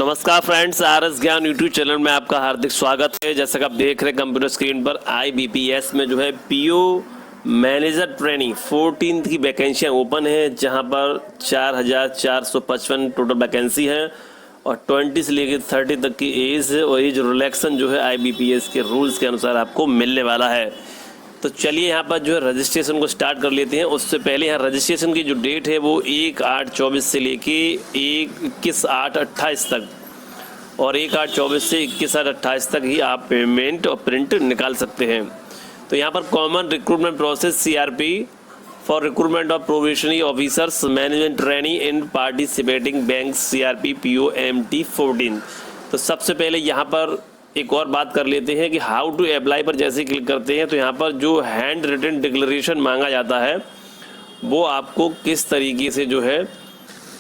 नमस्कार friends, RS ज्ञान YouTube channel में आपका हार्दिक स्वागत है। जैसा कि आप देख रहे हैं कंप्यूटर स्क्रीन पर आईबीपीएस में जो है पीओ मैनेजर ट्रेनिंग 14 की वैकेंसियां ओपन है, जहां पर 4455 टोटल वैकेंसी है और 20 से लेकर 30 तक की एज है और एज रिलैक्सन जो है आईबीपीएस के रूल्स के अनुसार आपको मिलने वाला है। तो चलिए यहाँ पर जो है रजिस्ट्रेशन को स्टार्ट कर लेते हैं। उससे पहले यहाँ रजिस्ट्रेशन की जो डेट है वो 1/8/24 से लेके 21/8/28 तक और 1/8/24 से 21/8/28 तक ही आप पेमेंट और प्रिंट निकाल सकते हैं। तो यहाँ पर common recruitment process CRP for recruitment of probationary officers management training in participating bank CRP POMT 14। तो सबसे पहले यहाँ पर एक और बात कर लेते हैं कि हाउ टू अप्लाई पर जैसे क्लिक करते हैं तो यहाँ पर जो हैंड रिटन डिक्लेरेशन मांगा जाता है वो आपको किस तरीके से जो है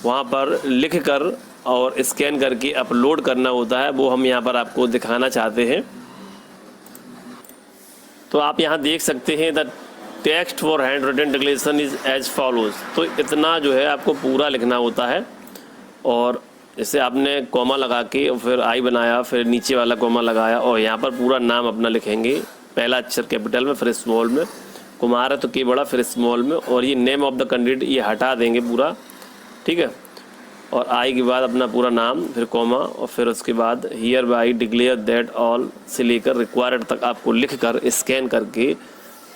वहाँ पर लिख कर और स्कैन करके अपलोड करना होता है वो हम यहाँ पर आपको दिखाना चाहते हैं। तो आप यहाँ देख सकते हैं the text for handwritten declaration is as follows. तो इतना जो है आपको पूरा लिखना होता है और जैसे आपने कॉमा लगा के और फिर आई बनाया, फिर नीचे वाला कॉमा लगाया और यहाँ पर पूरा नाम अपना लिखेंगे। पहला अक्षर कैपिटल में, फिर स्मॉल में, कुमार है तो के बड़ा, फिर स्मॉल में, और ये नेम ऑफ द कैंडिडेट ये हटा देंगे पूरा, ठीक है। और आई के बाद अपना पूरा नाम, फिर कॉमा और फिर उसके बाद here by declare that all से लेकर रिक्वायर्ड तक आपको लिख कर स्कैन करके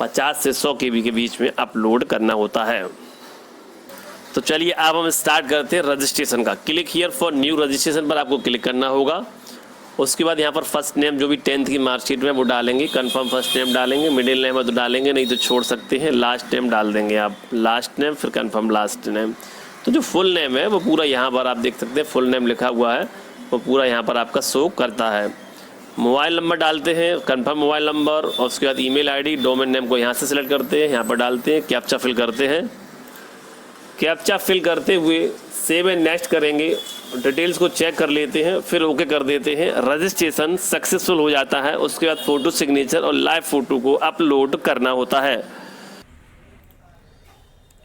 50 से 100 KB के बीच में अपलोड करना होता है। तो चलिए अब हम स्टार्ट करते हैं रजिस्ट्रेशन का। Click here for new registration पर आपको क्लिक करना होगा। उसके बाद यहाँ पर फर्स्ट नेम जो भी 10th की मार्कशीट में वो डालेंगे, कंफर्म फर्स्ट नेम डालेंगे, मिडिल नेम है तो डालेंगे, नहीं तो छोड़ सकते हैं, लास्ट नेम डाल देंगे आप, लास्ट नेम फिर कंफर्म लास्ट नेम। तो जो फुल नेम है वो पूरा यहाँ पर आप देख सकते हैं, फुल नेम लिखा हुआ है वो पूरा यहाँ पर आपका शो करता है। मोबाइल नंबर डालते हैं, कंफर्म मोबाइल नंबर, और उसके बाद ईमेल आईडी, डोमेन नेम को यहाँ से सिलेक्ट करते हैं, यहाँ पर डालते हैं, कैप्चा फिल करते हैं। कैप्चा फिल करते हुए सेव एंड नेक्स्ट करेंगे, डिटेल्स को चेक कर लेते हैं, फिर ओके कर देते हैं। रजिस्ट्रेशन सक्सेसफुल हो जाता है। उसके बाद फ़ोटो सिग्नेचर और लाइव फ़ोटो को अपलोड करना होता है।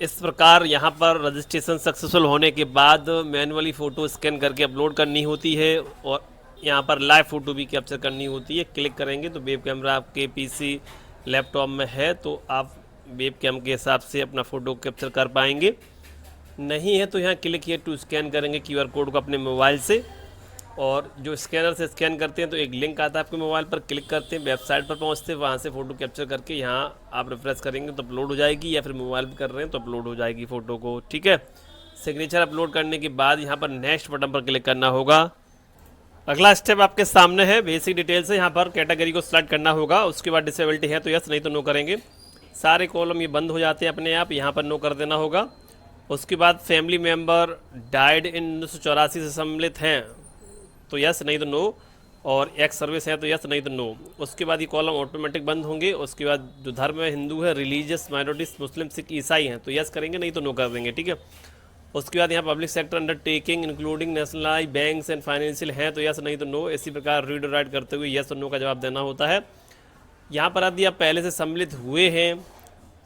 इस प्रकार यहाँ पर रजिस्ट्रेशन सक्सेसफुल होने के बाद मैनुअली फ़ोटो स्कैन करके अपलोड करनी होती है और यहाँ पर लाइव फ़ोटो भी कैप्चर करनी होती है। क्लिक करेंगे तो वेब कैमरा आपके PC लैपटॉप में है तो आप वेब कैम के हिसाब से अपना फ़ोटो कैप्चर कर पाएंगे। नहीं है तो यहाँ क्लिक हियर टू स्कैन करेंगे QR कोड को अपने मोबाइल से, और जो स्कैनर से स्कैन करते हैं तो एक लिंक आता है आपके मोबाइल पर, क्लिक करते हैं, वेबसाइट पर पहुँचते हैं, वहाँ से फ़ोटो कैप्चर करके यहाँ आप रिफ्रेश करेंगे तो अपलोड हो जाएगी, या फिर मोबाइल पर कर रहे हैं तो अपलोड हो जाएगी फ़ोटो को, ठीक है। सिग्नेचर अपलोड करने के बाद यहाँ पर नेक्स्ट बटन पर क्लिक करना होगा। अगला स्टेप आपके सामने है, बेसिक डिटेल्स है, यहाँ पर कैटेगरी को सिलेक्ट करना होगा। उसके बाद डिसेबिलिटी है तो यस, नहीं तो नो करेंगे। सारे कॉलम ये बंद हो जाते हैं अपने आप, यहाँ पर नो कर देना होगा। उसके बाद फैमिली मेंबर डाइड इन 1984 से सम्मिलित हैं तो यस, नहीं तो नो, और एक्स सर्विस है तो यस, नहीं तो नो। उसके बाद ये कॉलम ऑटोमेटिक बंद होंगे। उसके बाद जो धर्म है हिंदू है, रिलीजियस माइनॉरिटीज मुस्लिम सिख ईसाई हैं तो यस करेंगे, नहीं तो नो कर देंगे, ठीक है। उसके बाद यहाँ public sector undertaking including nationalise banks and financial हैं तो यस, नहीं तो नो। इसी प्रकार रीड और राइट करते हुए यस और नो का जवाब देना होता है। यहाँ पर यदि आप पहले से सम्मिलित हुए हैं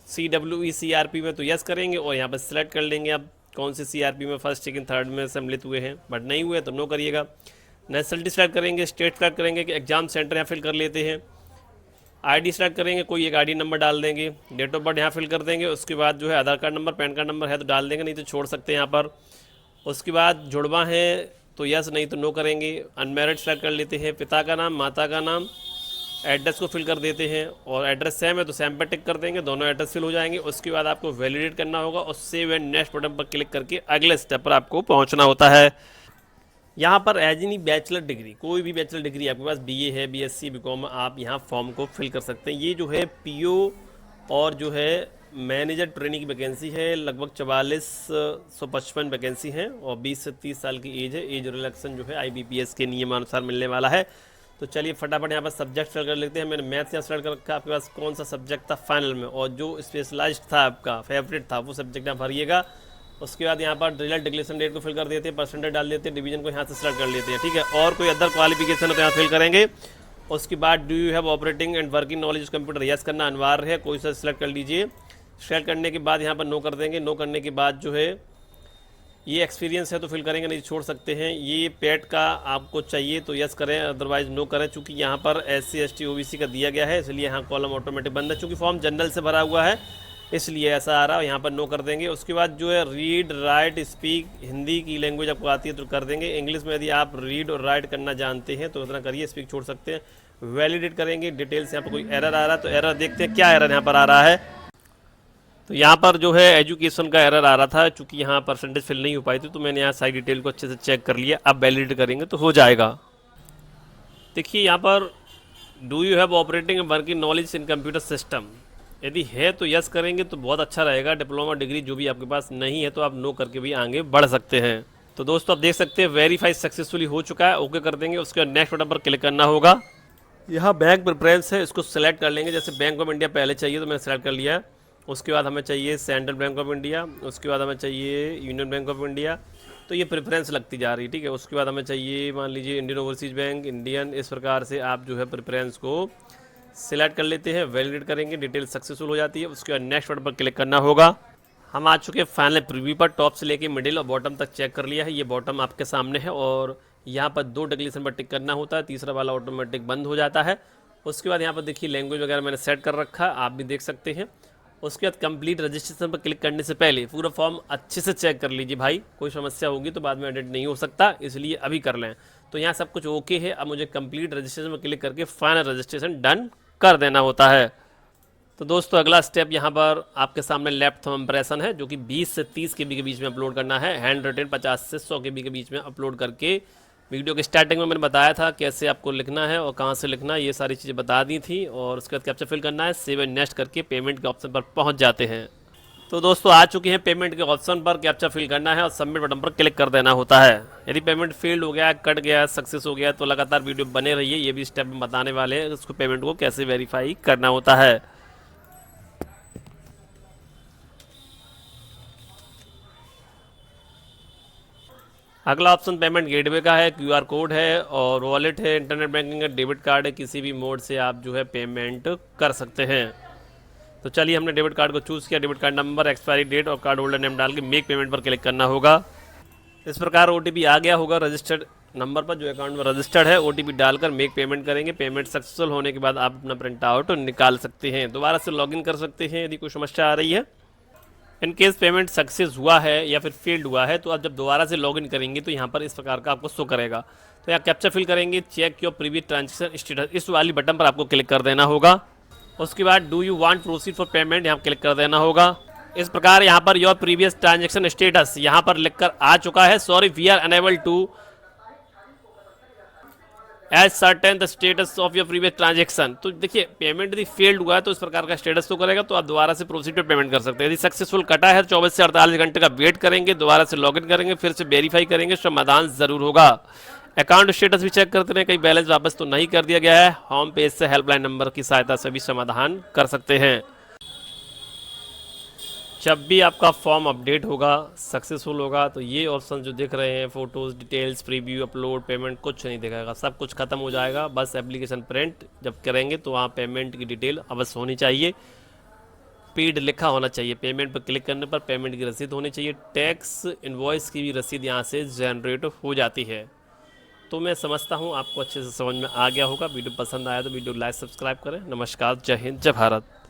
CWE CRP में तो यस करेंगे और यहाँ पर सिलेक्ट कर लेंगे आप कौन से CRP में फर्स्ट सेकंड थर्ड में सम्मिलित हुए हैं, बट नहीं हुए तो नो करिएगा। नेशनलिटी सेलेक्ट करेंगे, स्टेट सेलेक्ट करेंगे कि एग्जाम सेंटर यहाँ फिल कर लेते हैं। ID सेलेक्ट करेंगे, कोई एक ID नंबर डाल देंगे, डेट ऑफ बर्थ यहाँ फिल कर देंगे। उसके बाद जो है Aadhaar card number, PAN card number है तो डाल देंगे, नहीं तो छोड़ सकते हैं यहाँ पर। उसके बाद जुड़वा है तो यस, नहीं तो नो करेंगे। अनमैरिड सेलेक्ट कर लेते हैं, पिता का नाम, माता का नाम, एड्रेस को फिल कर देते हैं, और एड्रेस सेम है तो सेम पर टिक कर देंगे, दोनों एड्रेस फिल हो जाएंगे। उसके बाद आपको वैलिडेट करना होगा और सेव एंड नेक्स्ट बटन पर क्लिक करके अगले स्टेप पर आपको पहुंचना होता है। यहाँ पर एज एनी बैचलर डिग्री, कोई भी बैचलर डिग्री आपके पास BA है, BSc BCom, आप यहाँ फॉर्म को फिल कर सकते हैं। ये जो है PO और जो है मैनेजर ट्रेनिंग की वैकेंसी है, लगभग 4455 वैकेंसी हैं और 20 से 30 साल की एज है। एज रिलैक्सन जो है IBPS के नियमानुसार मिलने वाला है। तो चलिए फटाफट यहाँ पर सब्जेक्ट सेलेक्ट कर लेते हैं। मैंने मैथ्स यहाँ सेलेक्ट कर रखा, आपके पास कौन सा सब्जेक्ट था फाइनल में और जो स्पेशलाइज्ड था आपका फेवरेट था वो सब्जेक्ट यहाँ भरिएगा। उसके बाद यहाँ पर रिजल्ट डिक्लेरेशन डेट को फिल कर देते हैं, परसेंटेज डाल देते हैं, डिवीजन को यहाँ से सेलेक्ट कर लेते हैं, ठीक है। और कोई अदर क्वालिफिकेशन है तो यहाँ फिल करेंगे। उसके बाद do you have operating and working knowledge computer, yes करना अनिवार्य है, कोई सा सिलेक्ट कर लीजिए। सेलेक्ट करने के बाद यहाँ पर नो कर देंगे। नो करने के बाद जो है ये एक्सपीरियंस है तो फिल करेंगे, नहीं छोड़ सकते हैं। ये पेट का आपको चाहिए तो यस करें, अदरवाइज नो करें। चूंकि यहाँ पर SC ST OBC का दिया गया है इसलिए यहाँ कॉलम ऑटोमेटिक बंद है। चूंकि फॉर्म जनरल से भरा हुआ है इसलिए ऐसा आ रहा है, यहाँ पर नो कर देंगे। उसके बाद जो है रीड राइट स्पीक, हिंदी की लैंग्वेज आपको आती है तो कर देंगे। इंग्लिश में यदि आप रीड और राइट करना जानते हैं तो उतना करिए, स्पीक छोड़ सकते हैं। वैलिडेट करेंगे। डिटेल्स यहाँ पर कोई एरर आ रहा है तो एरर देखते हैं क्या एरर यहाँ पर आ रहा है। तो यहाँ पर जो है एजुकेशन का एरर आ रहा था, चूंकि यहाँ परसेंटेज फिल नहीं हो पाई थी तो मैंने यहाँ सारी डिटेल को अच्छे से चेक कर लिया। अब वैलिडेट करेंगे तो हो जाएगा। देखिए यहाँ पर do you have operating working knowledge in computer system, यदि है तो यस करेंगे तो बहुत अच्छा रहेगा। डिप्लोमा डिग्री जो भी आपके पास नहीं है तो आप नो करके भी आगे बढ़ सकते हैं। तो दोस्तों आप देख सकते हैं वेरीफाई सक्सेसफुली हो चुका है, ओके कर देंगे। उसके बाद नेक्स्ट बटन पर क्लिक करना होगा। यहाँ बैंक प्रेफरेंस है, इसको सेलेक्ट कर लेंगे। जैसे बैंक ऑफ इंडिया पहले चाहिए तो मैंने सेलेक्ट कर लिया है। उसके बाद हमें चाहिए सेंट्रल बैंक ऑफ इंडिया, उसके बाद हमें चाहिए यूनियन बैंक ऑफ इंडिया, तो ये प्रेफरेंस लगती जा रही है, ठीक है। उसके बाद हमें चाहिए मान लीजिए इंडियन ओवरसीज़ बैंक, इंडियन, इस प्रकार से आप जो है प्रेफरेंस को सिलेक्ट कर लेते हैं। वैलिडेट करेंगे, डिटेल सक्सेसफुल हो जाती है। उसके बाद नेक्स्ट बटन पर क्लिक करना होगा। हम आ चुके हैं फाइनल प्रीव्यू पर। टॉप से लेके मिडिल और बॉटम तक चेक कर लिया है। ये बॉटम आपके सामने है और यहाँ पर 2 डिक्लेरेशन पर टिक करना होता है, तीसरा वाला ऑटोमेटिक बंद हो जाता है। उसके बाद यहाँ पर देखिए लैंग्वेज वगैरह मैंने सेट कर रखा है, आप भी देख सकते हैं। उसके बाद कंप्लीट रजिस्ट्रेशन पर क्लिक करने से पहले पूरा फॉर्म अच्छे से चेक कर लीजिए भाई, कोई समस्या होगी तो बाद में एडिट नहीं हो सकता, इसलिए अभी कर लें। तो यहाँ सब कुछ ओके है। अब मुझे कंप्लीट रजिस्ट्रेशन पर क्लिक करके फाइनल रजिस्ट्रेशन डन कर देना होता है। तो दोस्तों अगला स्टेप यहाँ पर आपके सामने लेफ्ट थंब इम्प्रेशन है, जो कि 20 से 30 KB के बीच में अपलोड करना है। हैंड रिटन 50 से 100 KB के बीच में अपलोड करके, वीडियो के स्टार्टिंग में मैंने बताया था कैसे आपको लिखना है और कहाँ से लिखना है, ये सारी चीज़ें बता दी थी। और उसके बाद कैप्चा फिल करना है, सेव एंड नेक्स्ट करके पेमेंट के ऑप्शन पर पहुँच जाते हैं। तो दोस्तों आ चुके हैं पेमेंट के ऑप्शन पर, कैप्चा फिल करना है और सबमिट बटन पर क्लिक कर देना होता है। यदि पेमेंट फेल्ड हो गया, कट गया, सक्सेस हो गया तो लगातार वीडियो बने रहिए, ये भी स्टेप बताने वाले हैं उसको पेमेंट को कैसे वेरीफाई करना होता है। अगला ऑप्शन पेमेंट गेटवे का है, QR कोड है और वॉलेट है, इंटरनेट बैंकिंग है, डेबिट कार्ड है, किसी भी मोड से आप जो है पेमेंट कर सकते हैं। तो चलिए हमने डेबिट कार्ड को चूज़ किया। Debit card number, expiry date और कार्ड होल्डर नेम डाल के मेक पेमेंट पर क्लिक करना होगा। इस प्रकार OTP आ गया होगा रजिस्टर्ड नंबर पर जो अकाउंट में रजिस्टर्ड है। OTP डालकर मेक पेमेंट करेंगे। पेमेंट सक्सेसफुल होने के बाद आप अपना प्रिंट आउट निकाल सकते हैं, दोबारा से लॉगिन कर सकते हैं यदि कोई समस्या आ रही है। इन केस पेमेंट सक्सेस हुआ है या फिर फेल्ड हुआ है तो आप जब दोबारा से लॉगिन करेंगे तो यहाँ पर इस प्रकार का आपको शो करेगा। तो यहाँ कैप्चा फिल करेंगे, check your previous transaction status, इस वाली बटन पर आपको क्लिक कर देना होगा। उसके बाद do you want proceed for payment, यहाँ क्लिक कर देना होगा। इस प्रकार यहाँ per your previous transaction status यहाँ पर लिखकर आ चुका है, sorry we are unable to ascertain the status of your previous transaction. तो देखिए पेमेंट यदि फेल्ड हुआ है तो इस प्रकार का स्टेटस तो करेगा, तो आप दोबारा से प्रोसीड पे पेमेंट कर सकते हैं। यदि सक्सेसफुल कटा है 24 से 48 घंटे का वेट करेंगे, दोबारा से लॉगिन करेंगे, फिर से वेरीफाई करेंगे, समाधान जरूर होगा। अकाउंट स्टेटस भी चेक करते रहे, कहीं बैलेंस वापस तो नहीं कर दिया गया है। होम पेज से हेल्पलाइन नंबर की सहायता से भी समाधान कर सकते हैं। जब भी आपका फॉर्म अपडेट होगा, सक्सेसफुल होगा, तो ये ऑप्शन जो दिख रहे हैं photos, details, preview, upload, payment, कुछ नहीं दिखाएगा, सब कुछ खत्म हो जाएगा। बस एप्लीकेशन प्रिंट जब करेंगे तो वहाँ पेमेंट की डिटेल अवश्य होनी चाहिए, पेड लिखा होना चाहिए। पेमेंट पर क्लिक करने पर पेमेंट की रसीद होनी चाहिए। टैक्स इनवॉइस की भी रसीद यहाँ से जनरेट हो जाती है। तो मैं समझता हूँ आपको अच्छे से समझ में आ गया होगा। वीडियो पसंद आया तो वीडियो लाइक सब्सक्राइब करें। नमस्कार, जय हिंद, जय भारत।